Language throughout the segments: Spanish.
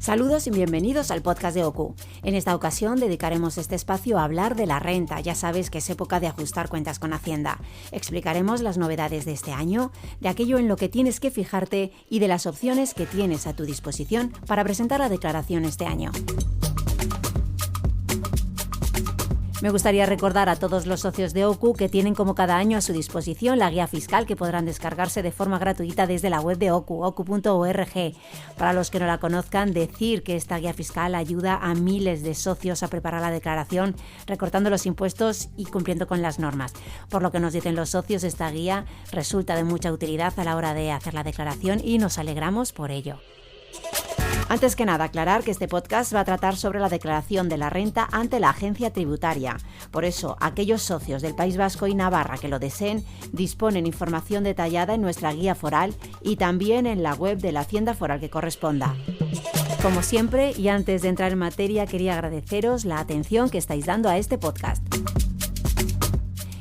Saludos y bienvenidos al podcast de OKU. En esta ocasión dedicaremos este espacio a hablar de la renta. Ya sabes que es época de ajustar cuentas con Hacienda. Explicaremos las novedades de este año, de aquello en lo que tienes que fijarte y de las opciones que tienes a tu disposición para presentar la declaración este año. Me gustaría recordar a todos los socios de OKU que tienen como cada año a su disposición la guía fiscal que podrán descargarse de forma gratuita desde la web de OKU, oku.org. Para los que no la conozcan, decir que esta guía fiscal ayuda a miles de socios a preparar la declaración, recortando los impuestos y cumpliendo con las normas. Por lo que nos dicen los socios, esta guía resulta de mucha utilidad a la hora de hacer la declaración y nos alegramos por ello. Antes que nada, aclarar que este podcast va a tratar sobre la declaración de la renta ante la agencia tributaria. Por eso, aquellos socios del País Vasco y Navarra que lo deseen disponen información detallada en nuestra guía foral y también en la web de la Hacienda Foral que corresponda. Como siempre, y antes de entrar en materia, quería agradeceros la atención que estáis dando a este podcast.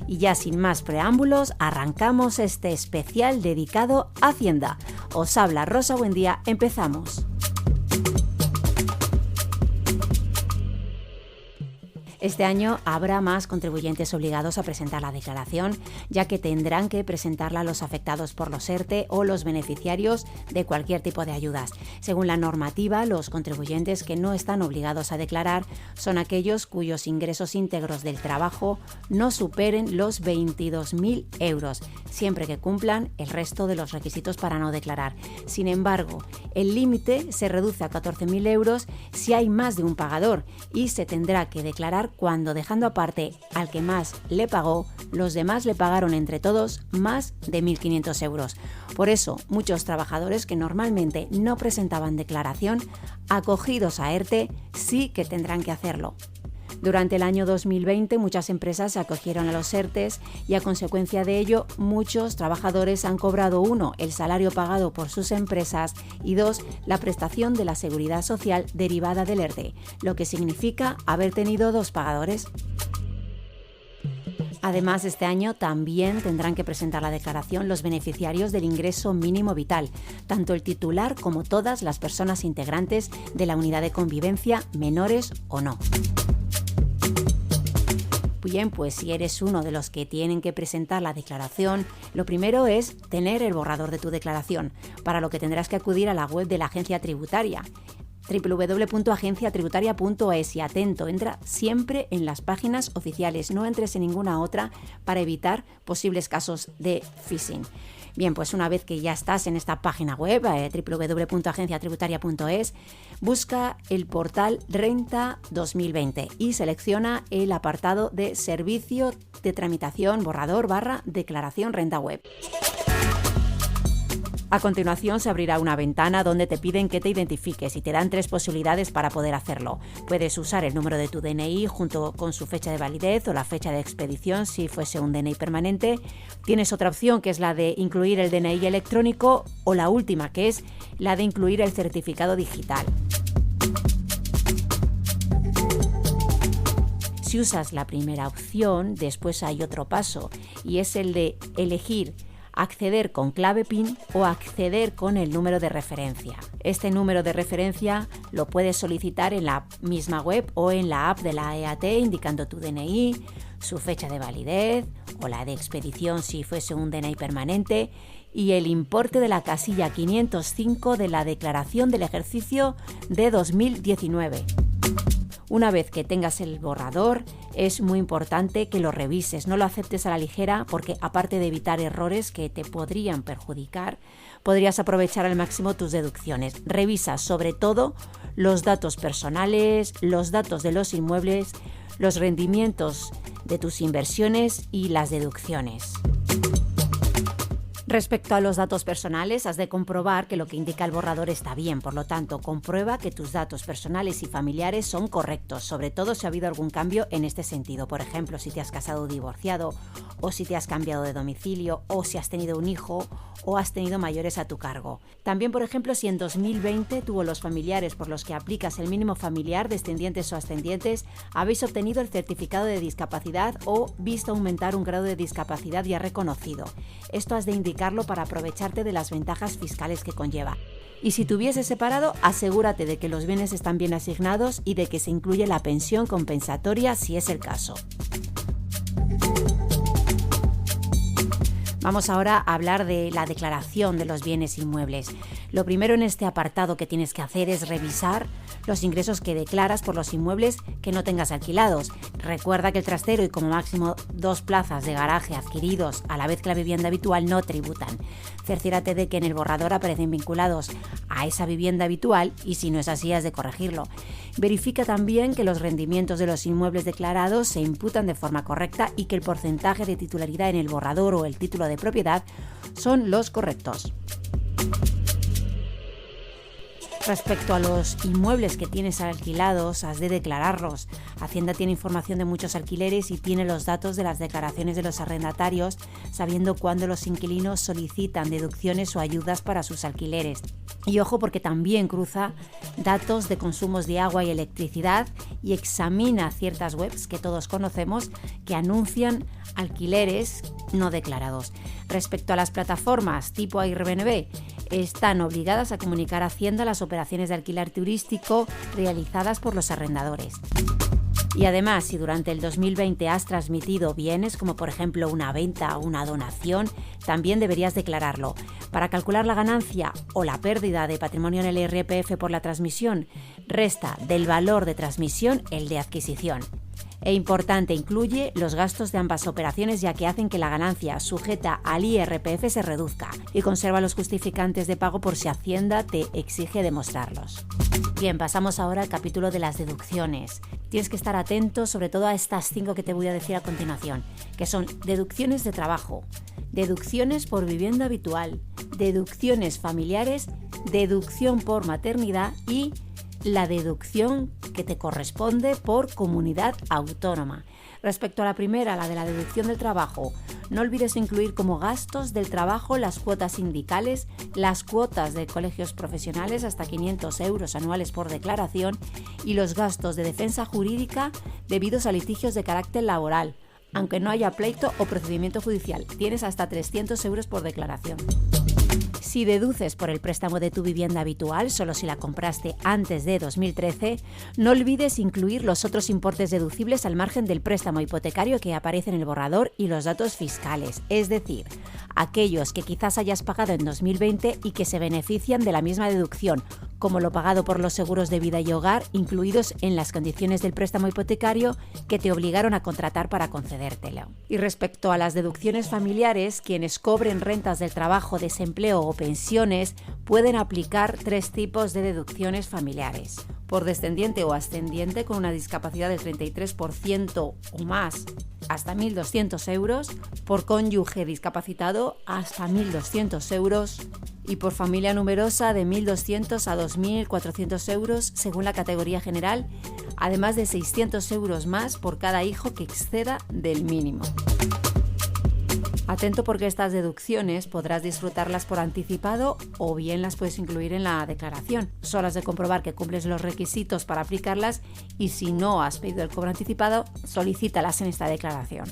Y ya sin más preámbulos, arrancamos este especial dedicado a Hacienda. Os habla Rosa Buendía, empezamos. Este año habrá más contribuyentes obligados a presentar la declaración, ya que tendrán que presentarla los afectados por los ERTE o los beneficiarios de cualquier tipo de ayudas. Según la normativa, los contribuyentes que no están obligados a declarar son aquellos cuyos ingresos íntegros del trabajo no superen los 22.000 euros, siempre que cumplan el resto de los requisitos para no declarar. Sin embargo, el límite se reduce a 14.000 euros si hay más de un pagador y se tendrá que declarar cuando, dejando aparte al que más le pagó, los demás le pagaron entre todos más de 1.500 euros. Por eso, muchos trabajadores que normalmente no presentaban declaración, acogidos a ERTE, sí que tendrán que hacerlo. Durante el año 2020 muchas empresas se acogieron a los ERTEs y a consecuencia de ello muchos trabajadores han cobrado 1, el salario pagado por sus empresas y 2, la prestación de la seguridad social derivada del ERTE, lo que significa haber tenido 2 pagadores. Además, este año también tendrán que presentar la declaración los beneficiarios del ingreso mínimo vital, tanto el titular como todas las personas integrantes de la unidad de convivencia, menores o no. Bien, pues si eres uno de los que tienen que presentar la declaración, lo primero es tener el borrador de tu declaración, para lo que tendrás que acudir a la web de la agencia tributaria, www.agenciatributaria.es, y atento, entra siempre en las páginas oficiales, no entres en ninguna otra para evitar posibles casos de phishing. Bien, pues una vez que ya estás en esta página web, www.agenciatributaria.es, busca el portal Renta 2020 y selecciona el apartado de Servicio de Tramitación borrador/Declaración Renta Web. A continuación se abrirá una ventana donde te piden que te identifiques y te dan 3 posibilidades para poder hacerlo. Puedes usar el número de tu DNI junto con su fecha de validez o la fecha de expedición si fuese un DNI permanente. Tienes otra opción que es la de incluir el DNI electrónico o la última que es la de incluir el certificado digital. Si usas la primera opción, después hay otro paso y es el de elegir acceder con clave PIN o acceder con el número de referencia. Este número de referencia lo puedes solicitar en la misma web o en la app de la EAT indicando tu DNI, su fecha de validez o la de expedición si fuese un DNI permanente y el importe de la casilla 505 de la declaración del ejercicio de 2019. Una vez que tengas el borrador, es muy importante que lo revises, no lo aceptes a la ligera porque aparte de evitar errores que te podrían perjudicar, podrías aprovechar al máximo tus deducciones. Revisa sobre todo los datos personales, los datos de los inmuebles, los rendimientos de tus inversiones y las deducciones. Respecto a los datos personales, has de comprobar que lo que indica el borrador está bien. Por lo tanto, comprueba que tus datos personales y familiares son correctos, sobre todo si ha habido algún cambio en este sentido. Por ejemplo, si te has casado o divorciado, o si te has cambiado de domicilio, o si has tenido un hijo, o has tenido mayores a tu cargo. También, por ejemplo, si en 2020 tú o los familiares por los que aplicas el mínimo familiar, descendientes o ascendientes, habéis obtenido el certificado de discapacidad o visto aumentar un grado de discapacidad ya reconocido. Esto has de indicarlo para aprovecharte de las ventajas fiscales que conlleva. Y si tuviese separado, asegúrate de que los bienes están bien asignados y de que se incluye la pensión compensatoria si es el caso. Vamos ahora a hablar de la declaración de los bienes inmuebles. Lo primero en este apartado que tienes que hacer es revisar los ingresos que declaras por los inmuebles que no tengas alquilados. Recuerda que el trastero y como máximo 2 plazas de garaje adquiridos a la vez que la vivienda habitual no tributan. Cerciórate de que en el borrador aparecen vinculados a esa vivienda habitual y si no es así has de corregirlo. Verifica también que los rendimientos de los inmuebles declarados se imputan de forma correcta y que el porcentaje de titularidad en el borrador o el título de propiedad son los correctos. Respecto a los inmuebles que tienes alquilados, has de declararlos. Hacienda tiene información de muchos alquileres y tiene los datos de las declaraciones de los arrendatarios, sabiendo cuándo los inquilinos solicitan deducciones o ayudas para sus alquileres. Y ojo porque también cruza datos de consumos de agua y electricidad y examina ciertas webs que todos conocemos que anuncian alquileres no declarados. Respecto a las plataformas tipo Airbnb, están obligadas a comunicar a Hacienda las operaciones de alquiler turístico realizadas por los arrendadores. Y además, si durante el 2020 has transmitido bienes, como por ejemplo una venta o una donación, también deberías declararlo. Para calcular la ganancia o la pérdida de patrimonio en el IRPF por la transmisión, resta del valor de transmisión el de adquisición. E importante, incluye los gastos de ambas operaciones ya que hacen que la ganancia sujeta al IRPF se reduzca y conserva los justificantes de pago por si Hacienda te exige demostrarlos. Bien, pasamos ahora al capítulo de las deducciones. Tienes que estar atento sobre todo a estas 5 que te voy a decir a continuación, que son deducciones de trabajo, deducciones por vivienda habitual, deducciones familiares, deducción por maternidad y la deducción que te corresponde por comunidad autónoma. Respecto a la primera, la de la deducción del trabajo, no olvides incluir como gastos del trabajo las cuotas sindicales, las cuotas de colegios profesionales hasta 500 euros anuales por declaración y los gastos de defensa jurídica debidos a litigios de carácter laboral, aunque no haya pleito o procedimiento judicial. Tienes hasta 300 euros por declaración. Si deduces por el préstamo de tu vivienda habitual, solo si la compraste antes de 2013, no olvides incluir los otros importes deducibles al margen del préstamo hipotecario que aparece en el borrador y los datos fiscales, es decir, aquellos que quizás hayas pagado en 2020 y que se benefician de la misma deducción, como lo pagado por los seguros de vida y hogar incluidos en las condiciones del préstamo hipotecario que te obligaron a contratar para concedértelo. Y respecto a las deducciones familiares, quienes cobren rentas del trabajo, desempleo o pensiones pueden aplicar 3 tipos de deducciones familiares. Por descendiente o ascendiente con una discapacidad del 33% o más hasta 1.200 euros, por cónyuge discapacitado hasta 1.200 euros y por familia numerosa de 1.200 a 2.400 euros según la categoría general, además de 600 euros más por cada hijo que exceda del mínimo. Atento porque estas deducciones podrás disfrutarlas por anticipado o bien las puedes incluir en la declaración. Solo has de comprobar que cumples los requisitos para aplicarlas y si no has pedido el cobro anticipado, solicítalas en esta declaración.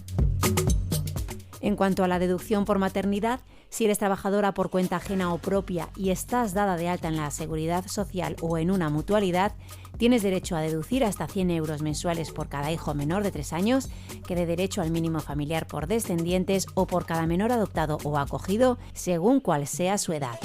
En cuanto a la deducción por maternidad, si eres trabajadora por cuenta ajena o propia y estás dada de alta en la Seguridad Social o en una mutualidad, tienes derecho a deducir hasta 100 euros mensuales por cada hijo menor de 3 años, que dé derecho al mínimo familiar por descendientes o por cada menor adoptado o acogido, según cual sea su edad.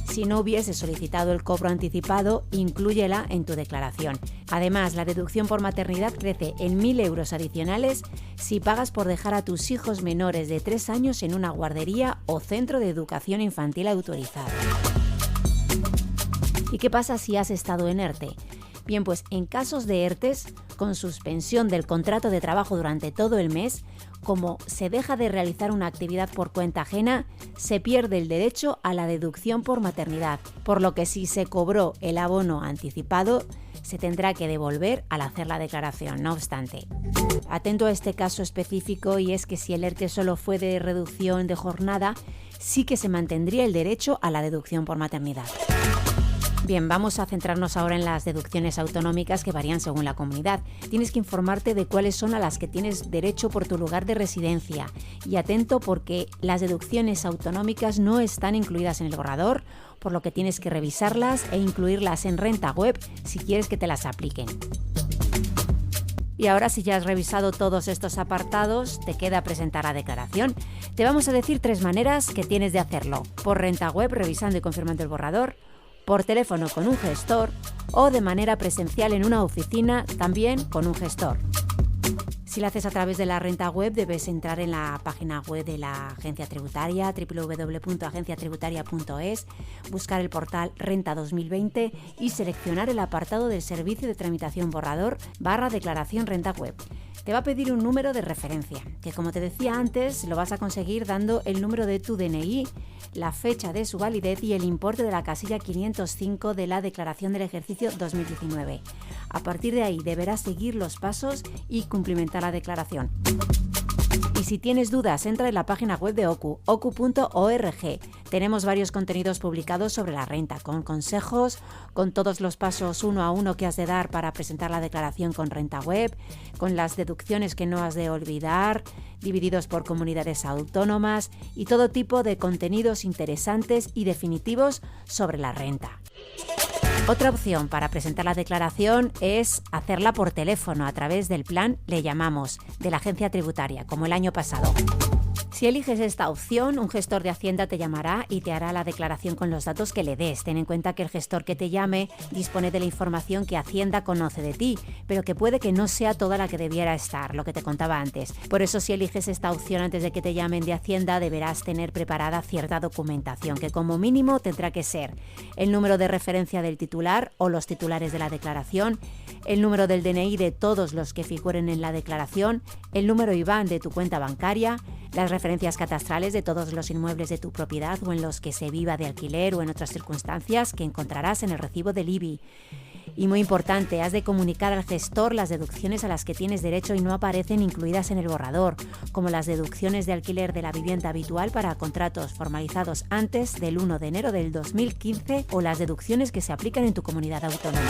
Si no hubiese solicitado el cobro anticipado, inclúyela en tu declaración. Además, la deducción por maternidad crece en 1.000 euros adicionales si pagas por dejar a tus hijos menores de 3 años en una guardería o centro de educación infantil autorizado. ¿Y qué pasa si has estado en ERTE? Bien, pues en casos de ERTEs, con suspensión del contrato de trabajo durante todo el mes, como se deja de realizar una actividad por cuenta ajena, se pierde el derecho a la deducción por maternidad, por lo que si se cobró el abono anticipado, se tendrá que devolver al hacer la declaración, no obstante. Atento a este caso específico y es que si el ERTE solo fue de reducción de jornada, sí que se mantendría el derecho a la deducción por maternidad. Bien, vamos a centrarnos ahora en las deducciones autonómicas que varían según la comunidad. Tienes que informarte de cuáles son a las que tienes derecho por tu lugar de residencia. Y atento porque las deducciones autonómicas no están incluidas en el borrador, por lo que tienes que revisarlas e incluirlas en Renta Web si quieres que te las apliquen. Y ahora, si ya has revisado todos estos apartados, te queda presentar la declaración. Te vamos a decir 3 maneras que tienes de hacerlo: por Renta Web, revisando y confirmando el borrador, por teléfono con un gestor o de manera presencial en una oficina, también con un gestor. Si lo haces a través de la Renta Web, debes entrar en la página web de la Agencia Tributaria, www.agenciatributaria.es, buscar el portal Renta 2020 y seleccionar el apartado del servicio de tramitación borrador / declaración Renta Web. Te va a pedir un número de referencia, que como te decía antes, lo vas a conseguir dando el número de tu DNI, la fecha de su validez y el importe de la casilla 505 de la declaración del ejercicio 2019. A partir de ahí deberás seguir los pasos y cumplimentar la declaración. Y si tienes dudas, entra en la página web de OCU, ocu.org. Tenemos varios contenidos publicados sobre la renta, con consejos, con todos los pasos uno a uno que has de dar para presentar la declaración con Renta Web, con las deducciones que no has de olvidar, divididos por comunidades autónomas y todo tipo de contenidos interesantes y definitivos sobre la renta. Otra opción para presentar la declaración es hacerla por teléfono a través del plan Le Llamamos de la Agencia Tributaria, como el año pasado. Si eliges esta opción, un gestor de Hacienda te llamará y te hará la declaración con los datos que le des. Ten en cuenta que el gestor que te llame dispone de la información que Hacienda conoce de ti, pero que puede que no sea toda la que debiera estar, lo que te contaba antes. Por eso, si eliges esta opción antes de que te llamen de Hacienda, deberás tener preparada cierta documentación, que como mínimo tendrá que ser el número de referencia del titular o los titulares de la declaración, el número del DNI de todos los que figuren en la declaración, el número IBAN de tu cuenta bancaria, las referencias catastrales de todos los inmuebles de tu propiedad o en los que se viva de alquiler o en otras circunstancias que encontrarás en el recibo del IBI. Y muy importante, has de comunicar al gestor las deducciones a las que tienes derecho y no aparecen incluidas en el borrador, como las deducciones de alquiler de la vivienda habitual para contratos formalizados antes del 1 de enero del 2015 o las deducciones que se aplican en tu comunidad autónoma.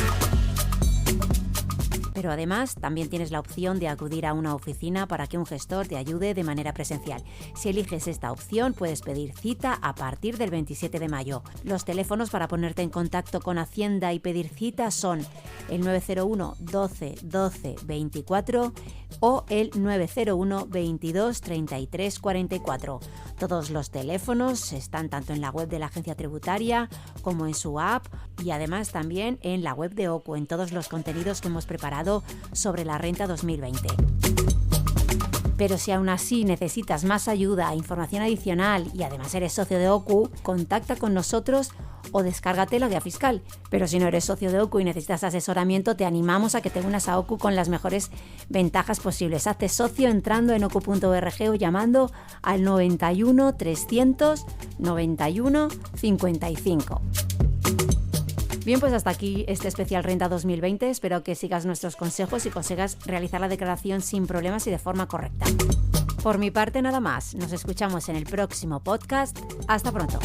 Pero además también tienes la opción de acudir a una oficina para que un gestor te ayude de manera presencial. Si eliges esta opción, puedes pedir cita a partir del 27 de mayo. Los teléfonos para ponerte en contacto con Hacienda y pedir cita son el 901 12 12 24 o el 901 22 33 44. Todos los teléfonos están tanto en la web de la Agencia Tributaria como en su app y además también en la web de OCU, en todos los contenidos que hemos preparado sobre la Renta 2020. Pero si aún así necesitas más ayuda, información adicional y además eres socio de OCU, contacta con nosotros o descárgate la guía fiscal. Pero si no eres socio de OCU y necesitas asesoramiento, te animamos a que te unas a OCU con las mejores ventajas posibles. Hazte socio entrando en ocu.org o llamando al 91 300 91 55. Bien, pues hasta aquí este especial Renta 2020. Espero que sigas nuestros consejos y consigas realizar la declaración sin problemas y de forma correcta. Por mi parte, nada más. Nos escuchamos en el próximo podcast. Hasta pronto.